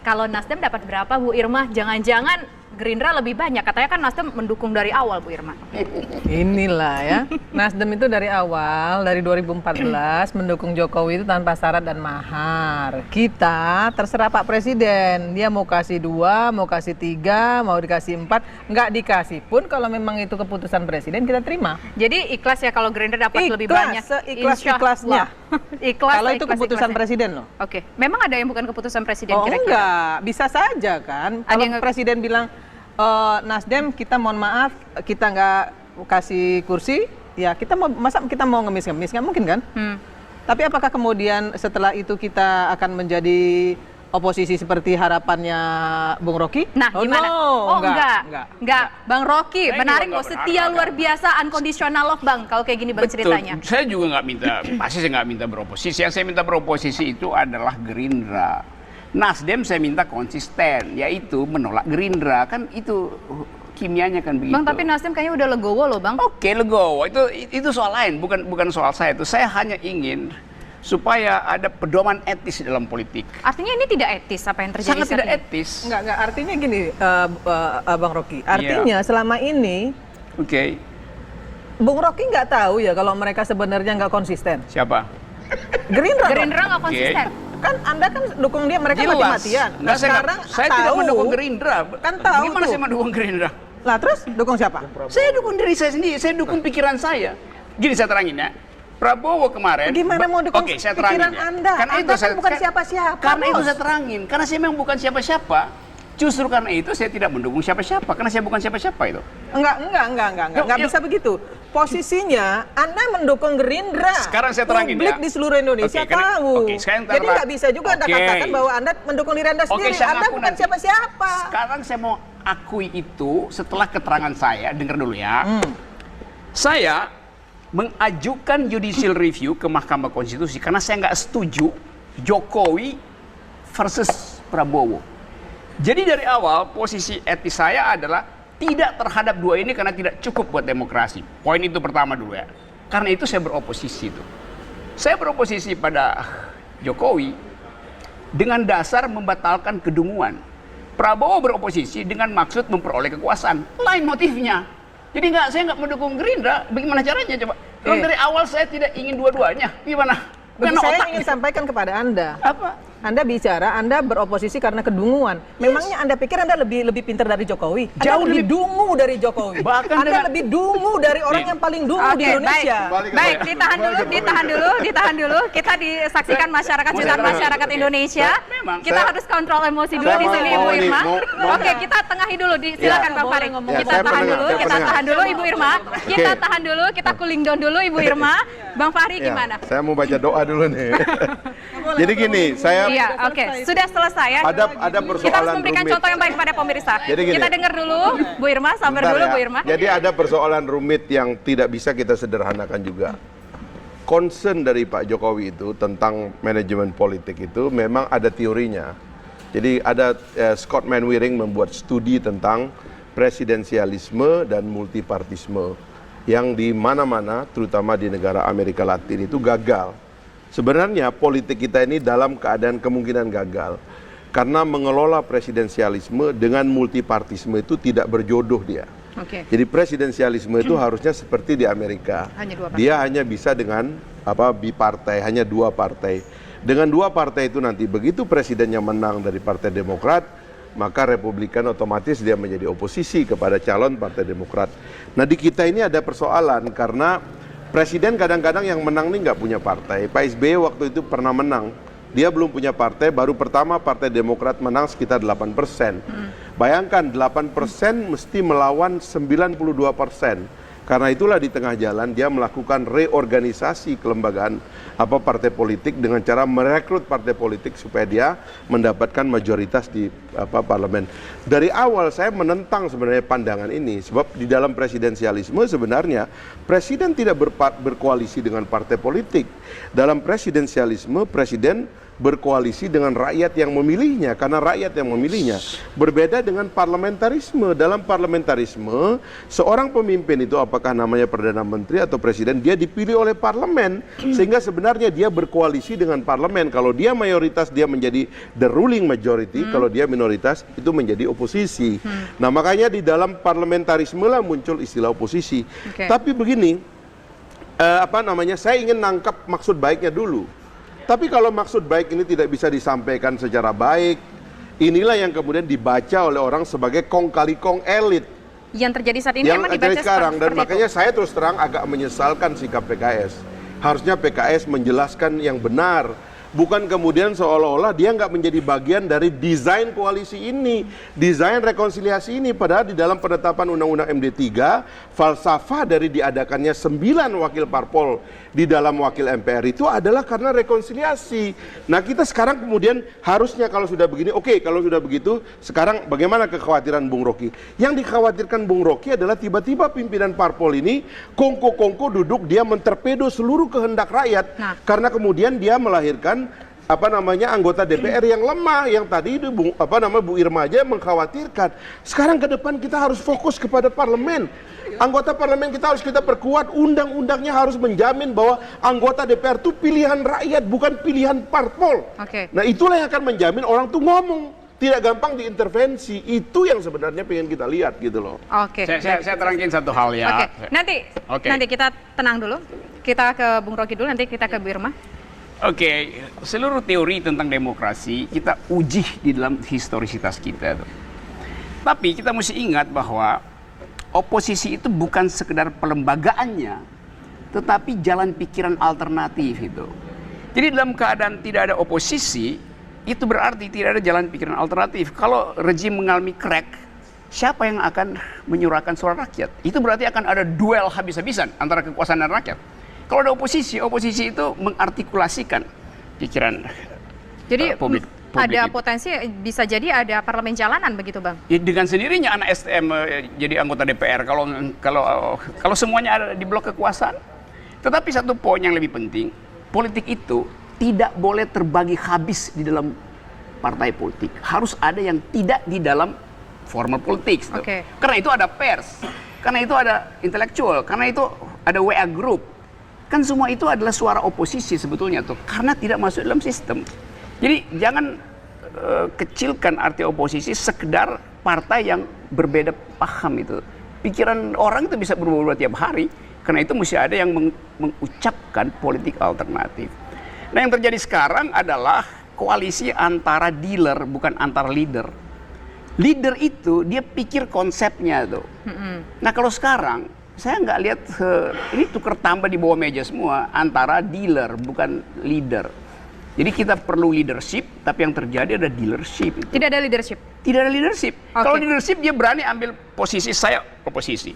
Kalau Nasdem dapat berapa, Bu Irma? Jangan-jangan Gerindra lebih banyak. Katanya kan Nasdem mendukung dari awal, Bu Irma. Inilah ya, Nasdem itu dari awal, dari 2014 mendukung Jokowi itu tanpa syarat dan mahar. Kita terserah Pak Presiden, dia mau kasih 2, mau kasih 3, mau dikasih 4, nggak dikasih pun kalau memang itu keputusan Presiden kita terima. Jadi ikhlas ya kalau Gerindra dapat lebih banyak. Seikhlas-ikhlasnya. Ikhlas. Kalau itu keputusan Presiden loh. Oke, memang ada yang bukan keputusan Presiden Oh kira-kira? enggak, bisa saja kan. Kalau Presiden bilang, Nasdem kita mohon maaf, kita nggak kasih kursi, ya kita masa kita mau ngemis-ngemis, nggak mungkin kan? Tapi apakah kemudian setelah itu kita akan menjadi oposisi seperti harapannya Bung Rocky? Nah, gimana? Enggak. Bang Rocky, Saya menarik juga loh, nggak setia berharap. luar biasa, unconditional love, Bang. Kalau kayak gini Bang ceritanya. Saya juga nggak minta, pasti saya nggak minta beroposisi. Yang saya minta beroposisi itu adalah Gerindra. Nasdem saya minta konsisten, yaitu menolak Gerindra. Kan itu kimianya kan begitu. Bang, tapi Nasdem kayaknya udah legowo loh, Bang. Oke, legowo. Itu soal lain, bukan soal saya itu. Saya hanya ingin supaya ada pedoman etis dalam politik. Artinya ini tidak etis apa yang terjadi Sangat saat tidak ini? etis. Enggak, artinya gini, Bang Rocky. Artinya selama ini Oke. Bung Rocky nggak tahu ya kalau mereka sebenarnya nggak konsisten. Siapa? Gerindra Nggak konsisten. kan Anda kan dukung dia, mereka Jelas. mati-matian. Nah, sekarang saya tidak tahu, mendukung Gerindra. Kan tahu Gimana tuh. saya mendukung Gerindra? Lah terus dukung siapa? Saya dukung diri saya sendiri, saya dukung pikiran saya. Gini saya terangin ya. Prabowo kemarin. Bagaimana mau dukung Oke, saya terangin pikiran ya. Anda? Karena Anda itu kan bukan siapa-siapa, Karena itu Bos. saya terangin. Karena saya memang bukan siapa-siapa. Justru karena itu saya tidak mendukung siapa-siapa. Karena saya bukan siapa-siapa itu. Enggak bisa begitu. Posisinya Anda mendukung Gerindra. Sekarang saya terangin Publik ya. di seluruh Indonesia Oke, karena- tahu. oke, sekarang Jadi nggak bisa juga Anda Oke. katakan bahwa Anda mendukung diri Anda sendiri. saya Anda ngaku bukan nanti. siapa-siapa. Sekarang saya mau akui itu setelah keterangan saya. Dengar dulu ya. Saya mengajukan judicial review ke Mahkamah Konstitusi karena saya nggak setuju Jokowi versus Prabowo. Jadi dari awal posisi etis saya adalah tidak terhadap dua ini karena tidak cukup buat demokrasi. Poin itu pertama dulu ya. Karena itu saya beroposisi itu. Saya beroposisi pada Jokowi dengan dasar membatalkan kedunguan. Prabowo beroposisi dengan maksud memperoleh kekuasaan. Lain motifnya. Jadi saya nggak mendukung Gerindra. Bagaimana caranya coba? Kalau dari awal saya tidak ingin dua-duanya. Gimana? Bagi Karena saya otak- ingin sampaikan kepada Anda. Apa? Anda bicara, Anda beroposisi karena kedunguan. Memangnya Anda pikir Anda lebih pintar dari Jokowi? Anda Jauh lebih lebih- dungu dari Jokowi. Bahkan Anda dengan- lebih dungu dari orang yang paling dungu di Indonesia. Baik, ditahan dulu. Kita disaksikan masyarakat, jutaan masyarakat Indonesia. Memang. Kita Saya- harus kontrol emosi dulu saya di mau- sini, mau Ibu ini, Irma. mau- Oke, kita tengahi dulu. Silakan Bang boleh Farid. ngomong. Kita saya tahan pendengar, dulu, saya kita pendengar. tahan dulu, Ibu Irma. Kita tahan dulu, kita cooling down dulu, Ibu Irma. Bang Fahri Ya, gimana? saya mau baca doa dulu nih. Jadi gini, saya Iya, oke. Sudah selesai ya. ada Kita harus persoalan memberikan rumit. contoh yang baik kepada pemirsa. Jadi gini. Kita dengar dulu, Bu Irma, sabar Bentar dulu, ya. Bu Irma. Jadi ada persoalan rumit yang tidak bisa kita sederhanakan juga. Concern dari Pak Jokowi itu tentang manajemen politik itu memang ada teorinya. Jadi ada Scott Manwaring membuat studi tentang presidensialisme dan multipartisme yang di mana-mana, terutama di negara Amerika Latin itu gagal. Sebenarnya politik kita ini dalam keadaan kemungkinan gagal. Karena mengelola presidensialisme dengan multipartisme itu tidak berjodoh dia. Oke. Jadi presidensialisme itu harusnya seperti di Amerika. Hanya dua partai. Dia hanya bisa dengan bipartai, hanya 2 partai. Dengan 2 partai itu nanti begitu presidennya menang dari Partai Demokrat, maka Republikan otomatis dia menjadi oposisi kepada calon Partai Demokrat. Nah di kita ini ada persoalan karena presiden kadang-kadang yang menang ini nggak punya partai. Pak SBY waktu itu pernah menang. Dia belum punya partai, baru pertama Partai Demokrat menang sekitar 8%. Bayangkan 8% mesti melawan 92%. Karena itulah di tengah jalan dia melakukan reorganisasi kelembagaan partai politik dengan cara merekrut partai politik supaya dia mendapatkan mayoritas di parlemen. Dari awal saya menentang sebenarnya pandangan ini sebab di dalam presidensialisme sebenarnya presiden tidak berkoalisi dengan partai politik. Dalam presidensialisme presiden berkoalisi dengan rakyat yang memilihnya, karena rakyat yang memilihnya. Berbeda dengan parlamentarisme. Dalam parlamentarisme, seorang pemimpin itu apakah namanya Perdana Menteri atau Presiden, dia dipilih oleh parlemen, sehingga sebenarnya dia berkoalisi dengan parlemen. Kalau dia mayoritas, dia menjadi the ruling majority, kalau dia minoritas, itu menjadi oposisi. Nah, makanya di dalam parlamentarisme lah muncul istilah oposisi. Tapi begini, saya ingin nangkap maksud baiknya dulu. Tapi kalau maksud baik ini tidak bisa disampaikan secara baik, inilah yang kemudian dibaca oleh orang sebagai kong kali kong elit. Yang terjadi saat ini yang emang dibaca sekarang, dan seperti makanya itu. saya terus terang agak menyesalkan sikap PKS. Harusnya PKS menjelaskan yang benar. Bukan kemudian seolah-olah dia nggak menjadi bagian dari desain koalisi ini, desain rekonsiliasi ini. Padahal di dalam penetapan Undang-Undang MD3, falsafah dari diadakannya 9 wakil parpol di dalam wakil MPR itu adalah karena rekonsiliasi. Nah, kita sekarang kemudian harusnya kalau sudah begini, oke, kalau sudah begitu, sekarang bagaimana kekhawatiran Bung Rocky? Yang dikhawatirkan Bung Rocky adalah tiba-tiba pimpinan parpol ini kongko-kongko duduk, dia mentorpedo seluruh kehendak rakyat. Karena kemudian dia melahirkan anggota DPR yang lemah, yang tadi itu Bu Irma aja mengkhawatirkan. Sekarang ke depan kita harus fokus kepada parlemen. Anggota parlemen kita harus kita perkuat, undang-undangnya harus menjamin bahwa anggota DPR itu pilihan rakyat, bukan pilihan parpol. Nah, itulah yang akan menjamin orang tuh ngomong, tidak gampang diintervensi. Itu yang sebenarnya pengen kita lihat gitu loh. Saya terangin satu hal ya. Nanti kita tenang dulu. Kita ke Bung Rocky dulu, nanti kita ke Bu Irma. Seluruh teori tentang demokrasi kita uji di dalam historisitas kita. Tapi kita mesti ingat bahwa oposisi itu bukan sekedar pelembagaannya, tetapi jalan pikiran alternatif itu. Jadi dalam keadaan tidak ada oposisi, itu berarti tidak ada jalan pikiran alternatif. Kalau rejim mengalami crack, siapa yang akan menyuarakan suara rakyat? Itu berarti akan ada duel habis-habisan antara kekuasaan dan rakyat. Kalau ada oposisi itu mengartikulasikan pikiran publik. Ada potensi bisa jadi ada parlemen jalanan begitu, Bang? Ya, dengan sendirinya anak STM jadi anggota DPR kalau semuanya ada di blok kekuasaan. Tetapi satu poin yang lebih penting, politik itu tidak boleh terbagi habis di dalam partai politik. Harus ada yang tidak di dalam formal politik. Karena itu ada pers, karena itu ada intelektual, karena itu ada WA group. Kan semua itu adalah suara oposisi sebetulnya tuh, karena tidak masuk dalam sistem. Jadi jangan kecilkan arti oposisi sekedar partai yang berbeda paham itu. Pikiran orang itu bisa berubah-ubah tiap hari, karena itu mesti ada yang mengucapkan politik alternatif. Nah, yang terjadi sekarang adalah koalisi antara dealer, bukan antara leader. Leader itu dia pikir konsepnya tuh. Nah, kalau sekarang saya nggak lihat ini tukar tambah di bawah meja semua antara dealer bukan leader. Jadi kita perlu leadership, tapi yang terjadi ada dealership. Tidak ada leadership. Tidak ada leadership. Kalau leadership dia berani ambil posisi saya oposisi.